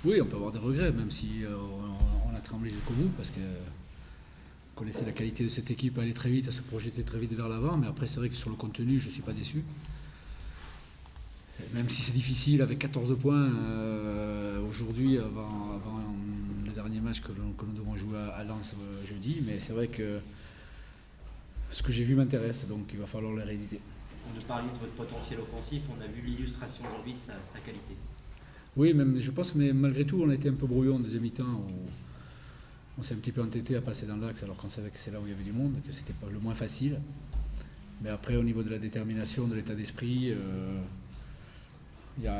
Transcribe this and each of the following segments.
Oui, on peut avoir des regrets, même si on a tremblé jusqu'au bout, parce que connaissait la qualité de cette équipe à aller très vite, à se projeter très vite vers l'avant. Mais après, c'est vrai que sur le contenu, je ne suis pas déçu. Même si c'est difficile avec 14 points aujourd'hui, avant le dernier match que nous devons jouer à Lens jeudi. Mais c'est vrai que ce que j'ai vu m'intéresse, donc il va falloir le rééditer. On nous parlait de votre potentiel offensif, on a vu l'illustration aujourd'hui de sa qualité. Oui, même, je pense que malgré tout, on a été un peu brouillon en deuxième mi-temps. On s'est un petit peu entêté à passer dans l'axe alors qu'on savait que c'est là où il y avait du monde, que c'était pas le moins facile. Mais après, au niveau de la détermination, de l'état d'esprit, il n'y a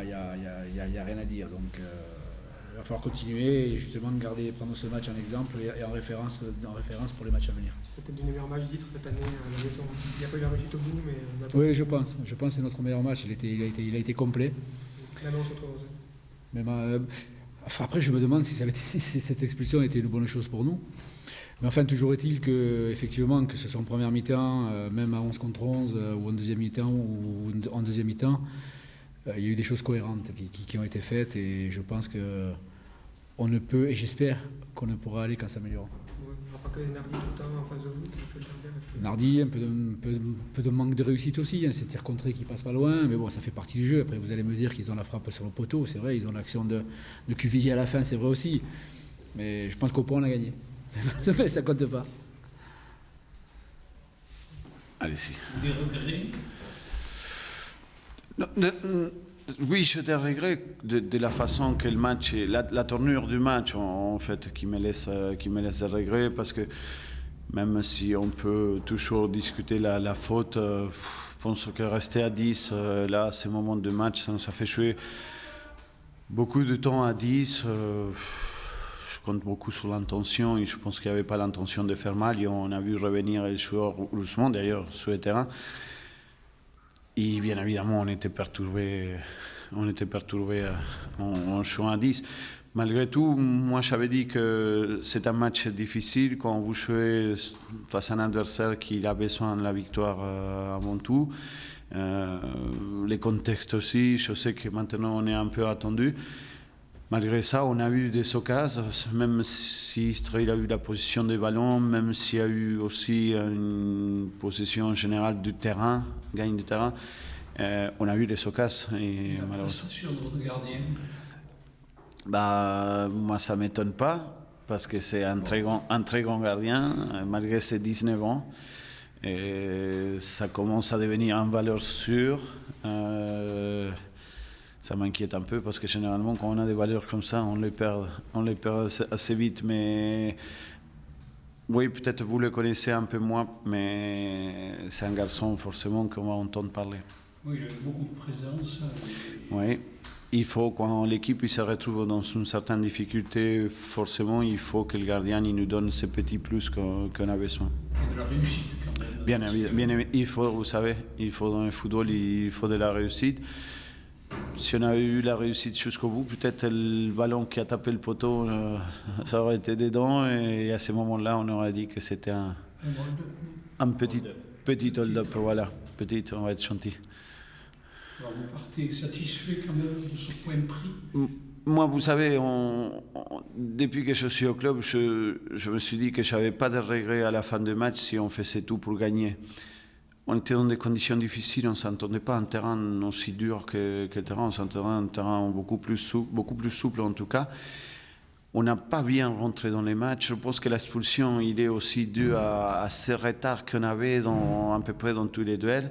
rien à dire. Donc il va falloir continuer et justement prendre ce match en exemple et en référence pour les matchs à venir. C'est peut-être du meilleur match d'Istres cette année à la maison. Il n'y a pas eu la réussite au bout, mais... Oui, je pense que c'est notre meilleur match. Il a été complet. L'annonce au tour. Même, après, je me demande si cette expulsion était une bonne chose pour nous. Mais enfin, toujours est-il qu'effectivement, que ce soit en première mi-temps, même à 11 contre 11, ou en deuxième mi-temps, il y a eu des choses cohérentes qui ont été faites et je pense qu'on ne peut, et j'espère qu'on ne pourra aller qu'en s'améliorant. Il n'y aura pas que Nardi tout le temps en face de vous. Nardi, un peu de manque de réussite aussi, ces tirs contrés qui passent pas loin, mais bon, ça fait partie du jeu. Après, vous allez me dire qu'ils ont la frappe sur le poteau, c'est vrai, ils ont l'action de Cuvillier à la fin, c'est vrai aussi. Mais je pense qu'au point, on a gagné. Ça compte pas. Allez-y. Des regrets? Oui, j'ai des regrets de la façon que le match, la tournure du match, en fait, qui me laisse des regrets, parce que même si on peut toujours discuter la faute, je pense que rester à 10, là, à ce moment de match, ça nous a fait jouer beaucoup de temps à 10. Je compte beaucoup sur l'intention et je pense qu'il n'y avait pas l'intention de faire mal. Et on a vu revenir les joueurs doucement, d'ailleurs, sur le terrain. Et bien évidemment, on était perturbé en jouant à 10. Malgré tout, moi j'avais dit que c'est un match difficile quand vous jouez face à un adversaire qui a besoin de la victoire avant tout. Les contextes aussi, je sais que maintenant on est un peu attendu. Malgré ça, on a eu des occasions, même si Istres a eu la position des ballons, même s'il y a eu aussi une possession générale du terrain, gagne du terrain, on a eu des occasions. Et la prestation de votre gardien? Moi, ça ne m'étonne pas, parce que c'est un très grand gardien, malgré ses 19 ans. Et ça commence à devenir une valeur sûre. Ça m'inquiète un peu parce que généralement quand on a des valeurs comme ça, on les perd assez vite. Mais oui, peut-être vous le connaissez un peu moins, mais c'est un garçon forcément qu'on va entendre parler. Oui, il a beaucoup de présence. Oui, il faut, quand l'équipe se retrouve dans une certaine difficulté, forcément il faut que le gardien il nous donne ces petits plus qu'on a besoin. Et de la réussite quand même. Bien, il faut, vous savez, il faut dans le football, il faut de la réussite. Si on avait eu la réussite jusqu'au bout, peut-être le ballon qui a tapé le poteau, ça aurait été dedans. Et à ce moment-là, on aurait dit que c'était un petit hold-up. Voilà, petit, on va être gentil. Alors vous partez satisfait quand même de ce point pris? Moi, vous savez, depuis que je suis au club, je me suis dit que je n'avais pas de regrets à la fin du match si on faisait tout pour gagner. On était dans des conditions difficiles, on ne s'entendait pas un terrain aussi dur que le terrain, on s'entendait un terrain beaucoup plus souple en tout cas. On n'a pas bien rentré dans les matchs. Je pense que l'expulsion, il est aussi dû à ce retard qu'on avait à peu près dans tous les duels.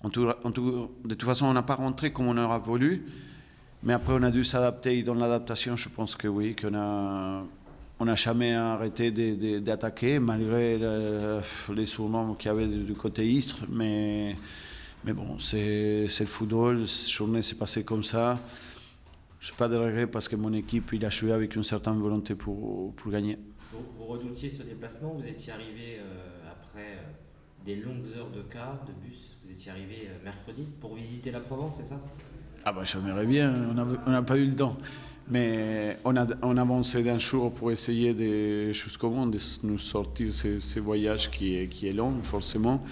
De toute façon, on n'a pas rentré comme on aurait voulu, mais après on a dû s'adapter. Et dans l'adaptation, je pense que oui, on n'a jamais arrêté d'attaquer, malgré les surnoms qu'il y avait du côté Istres. Mais bon, c'est le football, cette journée s'est passée comme ça. Je n'ai pas de regrets parce que mon équipe il a joué avec une certaine volonté pour gagner. Vous redoutiez ce déplacement, vous étiez arrivé après des longues heures de car, de bus. Vous étiez arrivé mercredi pour visiter la Provence, c'est ça? J'aimerais bien, on n'a pas eu le temps. Mais on avançait d'un jour pour essayer jusqu'au moment de nous sortir ces voyages qui est long, forcément,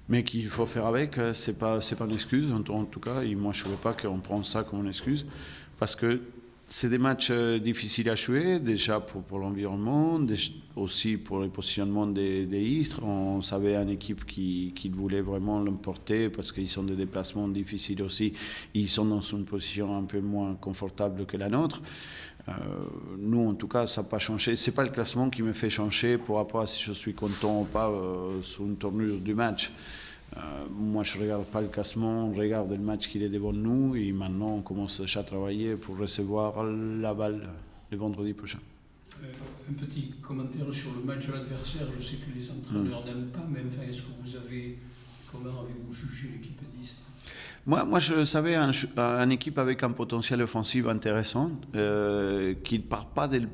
mais qu'il faut faire avec. C'est pas une excuse, en tout cas, et moi je ne veux pas qu'on prenne ça comme une excuse, parce que c'est des matchs difficiles à jouer, déjà pour l'environnement, aussi pour le positionnement des Istres. On savait une équipe qui voulait vraiment l'emporter parce qu'ils sont des déplacements difficiles aussi. Ils sont dans une position un peu moins confortable que la nôtre. Nous, en tout cas, ça n'a pas changé. Ce n'est pas le classement qui me fait changer pour rapport à si je suis content ou pas sur une tournure du match. Moi, je ne regarde pas le classement, on regarde le match qui est devant nous et maintenant, on commence déjà à travailler pour recevoir la balle le vendredi prochain. Un petit commentaire sur le match de l'adversaire. Je sais que les entraîneurs n'aiment pas, mais enfin, est-ce que comment avez-vous jugé l'équipe d'Istres? Moi, je savais une équipe avec un potentiel offensif intéressant, qui ne part pas de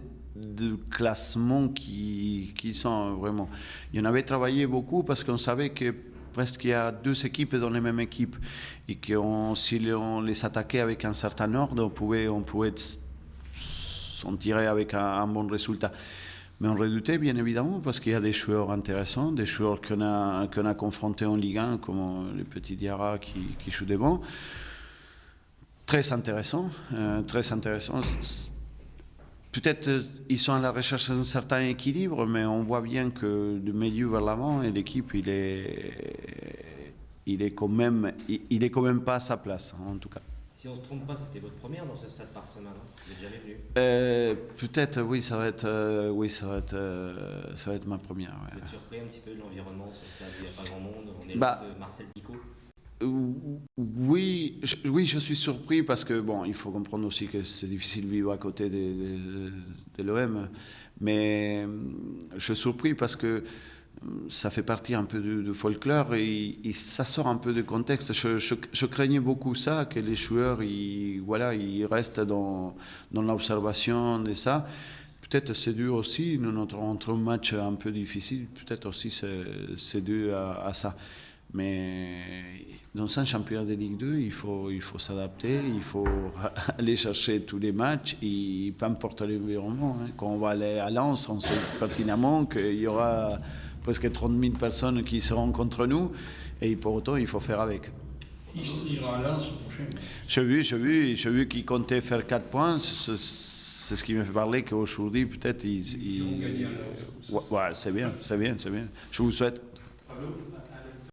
classement qui sont vraiment. Il y en avait travaillé beaucoup parce qu'on savait que presque il y a 2 équipes dans les mêmes équipes et que si on les attaquait avec un certain ordre, on pouvait s'en tirer avec un bon résultat. Mais on redoutait bien évidemment parce qu'il y a des joueurs intéressants, des joueurs qu'on a confrontés en Ligue 1 comme le petit Diarra qui joue devant. Très intéressant, très intéressant. Peut-être ils sont à la recherche d'un certain équilibre, mais on voit bien que du milieu vers l'avant, et l'équipe, il est quand même pas à sa place, en tout cas. Si on ne se trompe pas, c'était votre première dans ce stade Parsema, non? Vous êtes jamais venu? Peut-être, oui, ça va être ma première. Ouais. Vous êtes surpris un petit peu de l'environnement, ce stade où il n'y a pas grand monde? On est Bah, loin de Marcel Picot. Oui, je suis surpris parce que, bon, il faut comprendre aussi que c'est difficile de vivre à côté de l'OM, mais je suis surpris parce que ça fait partie un peu du folklore et ça sort un peu du contexte. Je craignais beaucoup ça, que les joueurs, ils restent dans l'observation de ça. Peut-être c'est dû aussi, notre match un peu difficile, peut-être aussi c'est dû à ça. Mais dans un championnat de Ligue 2, il faut s'adapter, il faut aller chercher tous les matchs, et peu importe l'environnement. Quand on va aller à Lens, on sait pertinemment qu'il y aura presque 30 000 personnes qui seront contre nous, et pour autant, il faut faire avec. Istres ira à Lens prochain. J'ai vu qu'ils comptaient faire 4 points. C'est ce qui me fait parler qu'aujourd'hui, peut-être, Ils ont gagné à Lens. Ouais, c'est bien. Je vous souhaite. Bravo.